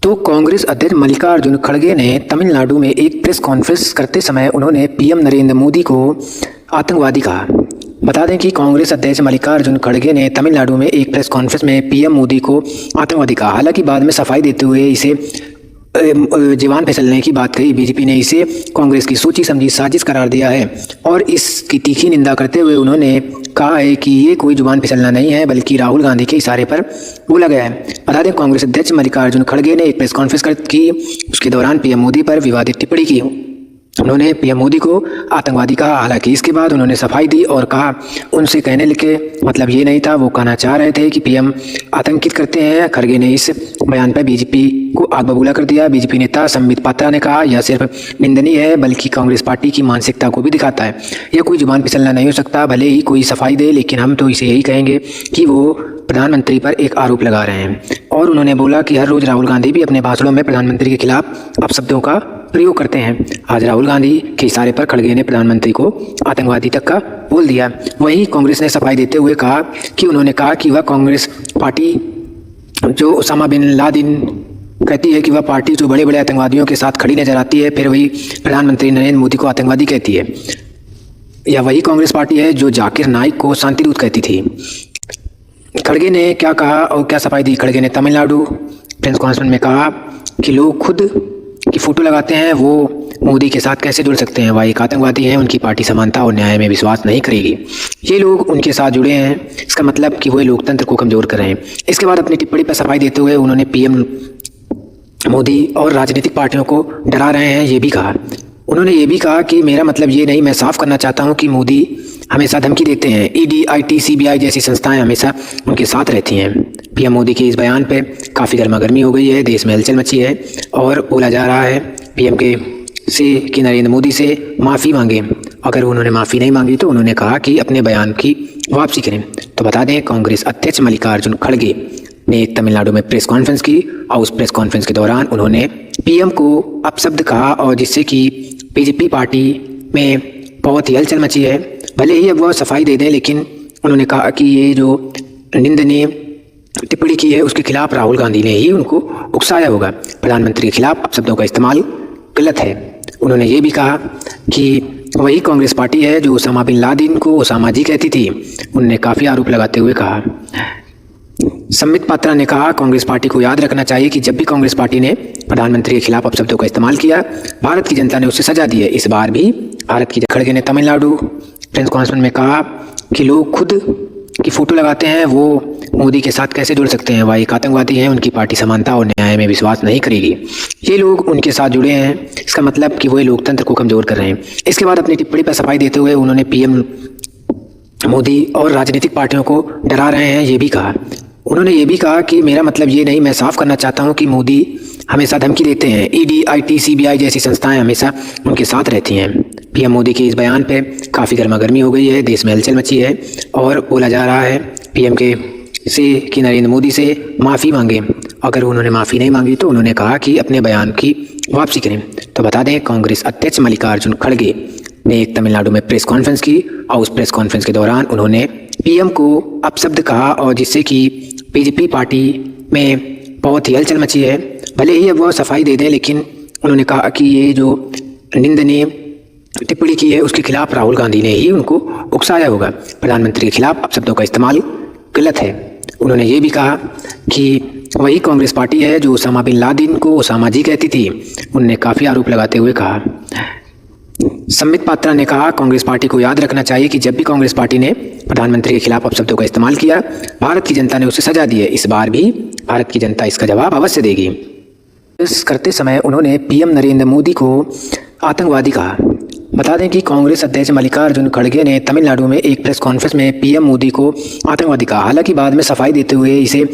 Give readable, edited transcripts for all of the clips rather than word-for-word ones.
तो कांग्रेस अध्यक्ष मल्लिकार्जुन खड़गे ने तमिलनाडु में एक प्रेस कॉन्फ्रेंस करते समय उन्होंने पीएम नरेंद्र मोदी को आतंकवादी कहा। बता दें कि कांग्रेस अध्यक्ष मल्लिकार्जुन खड़गे ने तमिलनाडु में एक प्रेस कॉन्फ्रेंस में पीएम मोदी को आतंकवादी कहा। हालांकि बाद में सफाई देते हुए इसे जीवान फिसलने की बात कही। बीजेपी ने इसे कांग्रेस की सोची समझी साजिश करार दिया है और इसकी तीखी निंदा करते हुए उन्होंने कहा है कि ये कोई जुबान फिसलना नहीं है बल्कि राहुल गांधी के इशारे पर बोला गया है। बता दें कांग्रेस अध्यक्ष मल्लिकार्जुन खड़गे ने एक प्रेस कॉन्फ्रेंस की। उसके दौरान पीएम मोदी पर विवादित टिप्पणी की। उन्होंने पीएम मोदी को आतंकवादी कहा। हालांकि इसके बाद उन्होंने सफाई दी और कहा उनसे कहने लिखे मतलब ये नहीं था, वो कहना चाह रहे थे कि पीएम आतंकित करते हैं। खड़गे ने इस बयान पर बीजेपी को आग बबूला कर दिया। बीजेपी नेता संबित पात्रा ने कहा यह सिर्फ निंदनीय है बल्कि कांग्रेस पार्टी की मानसिकता को भी दिखाता है। यह कोई जुबान फिसलना नहीं हो सकता, भले ही कोई सफाई दे, लेकिन हम तो इसे यही कहेंगे कि वो प्रधानमंत्री पर एक आरोप लगा रहे हैं। और उन्होंने बोला कि हर रोज राहुल गांधी भी अपने भाषणों में प्रधानमंत्री के खिलाफ अपशब्दों का प्रयोग करते हैं। आज राहुल गांधी के इशारे पर खड़गे ने प्रधानमंत्री को आतंकवादी तक का बोल दिया। वहीं कांग्रेस ने सफाई देते हुए कहा कि उन्होंने कहा कि वह कांग्रेस पार्टी जो ओसामा बिन लादेन कहती है कि वह पार्टी जो बड़े बड़े आतंकवादियों के साथ खड़ी नजर आती है, फिर वही प्रधानमंत्री नरेंद्र मोदी को आतंकवादी कहती है। यह वही कांग्रेस पार्टी है जो जाकिर नाइक को शांतिदूत कहती थी। खड़गे ने क्या कहा और क्या सफाई दी। खड़गे ने तमिलनाडु प्रेस कॉन्फ्रेंस में कहा कि लोग खुद की फोटो लगाते हैं, वो मोदी के साथ कैसे जुड़ सकते हैं। वह एक आतंकवादी हैं, उनकी पार्टी समानता और न्याय में विश्वास नहीं करेगी। ये लोग उनके साथ जुड़े हैं, इसका मतलब कि वो लोकतंत्र को कमजोर कर रहे हैं। इसके बाद अपनी टिप्पणी पर सफाई देते हुए उन्होंने पीएम मोदी और राजनीतिक पार्टियों को डरा रहे हैं ये भी कहा। उन्होंने ये भी कहा कि मेरा मतलब ये नहीं, मैं साफ करना चाहता हूँ कि मोदी हमेशा धमकी देते हैं। ईडी, आईटी, सीबीआई जैसी संस्थाएं हमेशा उनके साथ रहती हैं। पीएम मोदी के इस बयान पे काफ़ी गर्मागर्मी हो गई है, देश में हलचल मची है और बोला जा रहा है पीएम के से कि नरेंद्र मोदी से माफ़ी मांगे। अगर उन्होंने माफ़ी नहीं मांगी तो उन्होंने कहा कि अपने बयान की वापसी करें। तो बता दें कांग्रेस अध्यक्ष मल्लिकार्जुन खड़गे ने तमिलनाडु में प्रेस कॉन्फ्रेंस की और उस प्रेस कॉन्फ्रेंस के दौरान उन्होंने पीएम को अपशब्द कहा और जिससे कि बीजेपी पार्टी में बहुत ही हलचल मची है। भले ही अब वह सफाई दे दें, लेकिन उन्होंने कहा कि ये जो निंदनीय टिप्पणी की है उसके खिलाफ राहुल गांधी ने ही उनको उकसाया होगा। प्रधानमंत्री के खिलाफ अपशब्दों का इस्तेमाल गलत है। उन्होंने ये भी कहा कि वही कांग्रेस पार्टी है जो ओसामा बिन लादेन को ओसामा जी कहती थी। उन्होंने काफ़ी आरोप लगाते हुए कहा। संबित पात्रा ने कहा कांग्रेस पार्टी को याद रखना चाहिए कि जब भी कांग्रेस पार्टी ने प्रधानमंत्री के खिलाफ अपशब्दों का इस्तेमाल किया, भारत की जनता ने उसे सजा दी है। इस बार भी भारत की खड़गे ने तमिलनाडु प्रेस कॉन्फ्रेंस में कहा कि लोग खुद की फोटो लगाते हैं, वो मोदी के साथ कैसे जुड़ सकते हैं। वह एक आतंकवादी हैं, उनकी पार्टी समानता और न्याय में विश्वास नहीं करेगी। ये लोग उनके साथ जुड़े हैं, इसका मतलब कि वो लोकतंत्र को कमजोर कर रहे हैं। इसके बाद अपनी टिप्पणी पर सफाई देते हुए उन्होंने पीएम मोदी और राजनीतिक पार्टियों को डरा रहे हैं ये भी कहा। उन्होंने ये भी कहा कि मेरा मतलब ये नहीं, मैं साफ करना चाहता हूँ कि मोदी हमेशा धमकी देते हैं। ईडी, आईटी, सीबीआई जैसी संस्थाएं हमेशा उनके साथ रहती हैं। पीएम मोदी के इस बयान पे काफ़ी गर्मागर्मी हो गई है, देश में हलचल मची है और बोला जा रहा है पीएम के से कि नरेंद्र मोदी से माफ़ी मांगे। अगर उन्होंने माफ़ी नहीं मांगी तो उन्होंने कहा कि अपने बयान की वापसी करें। तो बता दें कांग्रेस अध्यक्ष मल्लिकार्जुन खड़गे ने तमिलनाडु में प्रेस कॉन्फ्रेंस की और उस प्रेस कॉन्फ्रेंस के दौरान उन्होंने पीएम को अपशब्द कहा और जिससे कि बीजेपी पार्टी में बहुत ही हलचल मची है। भले ही अब वह सफाई दे दें, लेकिन उन्होंने कहा कि ये जो निंदनीय टिप्पणी की है उसके खिलाफ राहुल गांधी ने ही उनको उकसाया होगा। प्रधानमंत्री के खिलाफ अपशब्दों का इस्तेमाल गलत है। उन्होंने ये भी कहा कि वही कांग्रेस पार्टी है जो ओसामा बिन लादेन को ओसामा जी कहती थी। उन्होंने काफ़ी आरोप लगाते हुए कहा। संबित पात्रा ने कहा कांग्रेस पार्टी को याद रखना चाहिए कि जब भी कांग्रेस पार्टी ने प्रधानमंत्री के खिलाफ अपशब्दों का इस्तेमाल किया, भारत की जनता ने उसे सजा दी है। इस बार भी भारत की जनता इसका जवाब अवश्य देगी। इस करते समय उन्होंने पीएम नरेंद्र मोदी को आतंकवादी कहा। बता दें कि कांग्रेस अध्यक्ष मल्लिकार्जुन खड़गे ने तमिलनाडु में एक प्रेस कॉन्फ्रेंस में पीएम मोदी को आतंकवादी कहा। हालांकि बाद में सफाई देते हुए इसे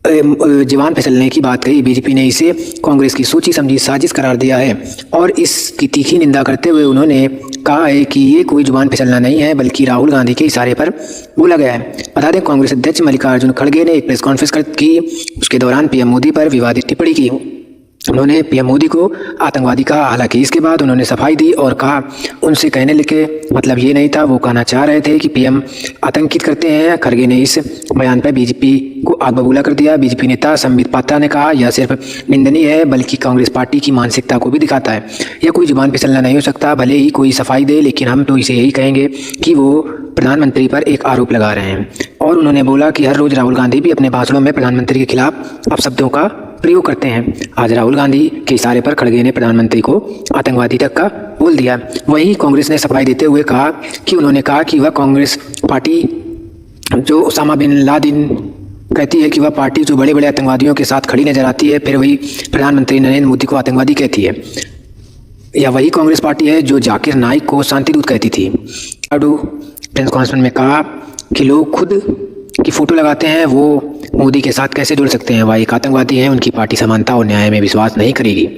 जीवान फिसलने की बात कही। बीजेपी ने इसे कांग्रेस की सोची समझी साजिश करार दिया है और इसकी तीखी निंदा करते हुए उन्होंने कहा है कि ये कोई जुबान फिसलना नहीं है बल्कि राहुल गांधी के इशारे पर बोला गया है। बता दें कांग्रेस अध्यक्ष मल्लिकार्जुन खड़गे ने एक प्रेस कॉन्फ्रेंस की। उसके दौरान पीएम मोदी पर विवादित टिप्पणी की। उन्होंने पीएम मोदी को आतंकवादी कहा। हालांकि इसके बाद उन्होंने सफाई दी और कहा उनसे कहने लिखे मतलब ये नहीं था, वो कहना चाह रहे थे कि पीएम आतंकित करते हैं। खड़गे ने इस बयान पर बीजेपी को आग बबूला कर दिया। बीजेपी नेता संबित पात्रा ने कहा यह सिर्फ निंदनीय है बल्कि कांग्रेस पार्टी की मानसिकता को भी दिखाता है। यह कोई जुबान पे चलना नहीं हो सकता, भले ही कोई सफाई दे, लेकिन हम तो इसे यही कहेंगे कि वो प्रधानमंत्री पर एक आरोप लगा रहे हैं। और उन्होंने बोला कि हर रोज राहुल गांधी भी अपने भाषणों में प्रधानमंत्री के खिलाफ अपशब्दों का प्रयोग करते हैं। आज राहुल गांधी के इशारे पर खड़गे ने प्रधानमंत्री को आतंकवादी तक का बोल दिया। वहीं कांग्रेस ने सफाई देते हुए कहा कि उन्होंने कहा कि वह कांग्रेस पार्टी जो उसामा बिन लादेन कहती है कि वह पार्टी जो बड़े बड़े आतंकवादियों के साथ खड़ी नजर आती है, फिर वही प्रधानमंत्री नरेंद्र मोदी को आतंकवादी कहती है। या वही कांग्रेस पार्टी है जो जाकिर नाइक को शांतिदूत कहती थी। प्रेस कॉन्फ्रेंस में कहा कि लोग खुद की फोटो लगाते हैं, वो मोदी के साथ कैसे जुड़ सकते हैं? वह एक आतंकवादी हैं, उनकी पार्टी समानता और न्याय में विश्वास नहीं करेगी।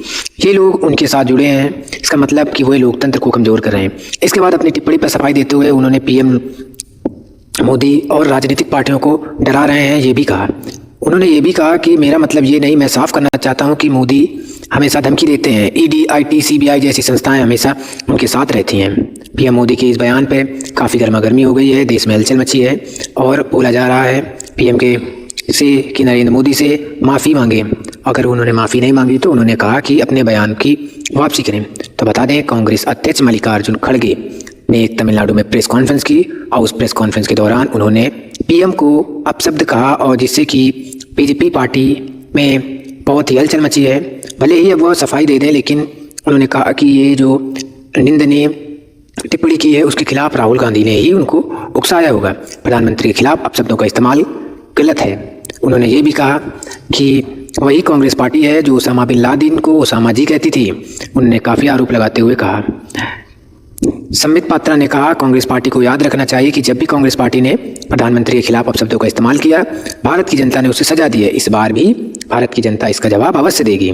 ये लोग उनके साथ जुड़े हैं, इसका मतलब कि वह लोकतंत्र को कमज़ोर कर रहे हैं। इसके बाद अपनी टिप्पणी पर सफाई देते हुए उन्होंने पीएम मोदी और राजनीतिक पार्टियों को डरा रहे हैं ये भी कहा। उन्होंने ये भी कहा कि मेरा मतलब ये नहीं, मैं साफ करना चाहता हूँ कि मोदी हमेशा धमकी देते हैं। ईडी, आईटी, सीबीआई जैसी संस्थाएं हमेशा उनके साथ रहती हैं। पीएम मोदी के इस बयान पे काफ़ी गर्मागर्मी हो गई है, देश में हलचल मची है और बोला जा रहा है पीएम के से कि नरेंद्र मोदी से माफ़ी मांगे। अगर उन्होंने माफ़ी नहीं मांगी तो उन्होंने कहा कि अपने बयान की वापसी करें। तो बता दें कांग्रेस अध्यक्ष मल्लिकार्जुन खड़गे ने एक तमिलनाडु में प्रेस कॉन्फ्रेंस की और उस प्रेस कॉन्फ्रेंस के दौरान उन्होंने पीएम को अपशब्द कहा और जिससे कि बीजेपी पार्टी में बहुत ही हलचल मची है। भले ही अब वह सफाई दे दें, लेकिन उन्होंने कहा कि ये जो निंदनीय टिप्पणी की है उसके खिलाफ राहुल गांधी ने ही उनको उकसाया होगा। प्रधानमंत्री के खिलाफ अपशब्दों का इस्तेमाल गलत है। उन्होंने ये भी कहा कि वही कांग्रेस पार्टी है जो उसामा बिन लादेन को उसामा जी कहती थी। उन्होंने काफ़ी आरोप लगाते हुए कहा। संबित पात्रा ने कहा कांग्रेस पार्टी को याद रखना चाहिए कि जब भी कांग्रेस पार्टी ने प्रधानमंत्री के खिलाफ अपशब्दों का इस्तेमाल किया, भारत की जनता ने उसे सजा दी है। इस बार भी भारत की जनता इसका जवाब अवश्य देगी।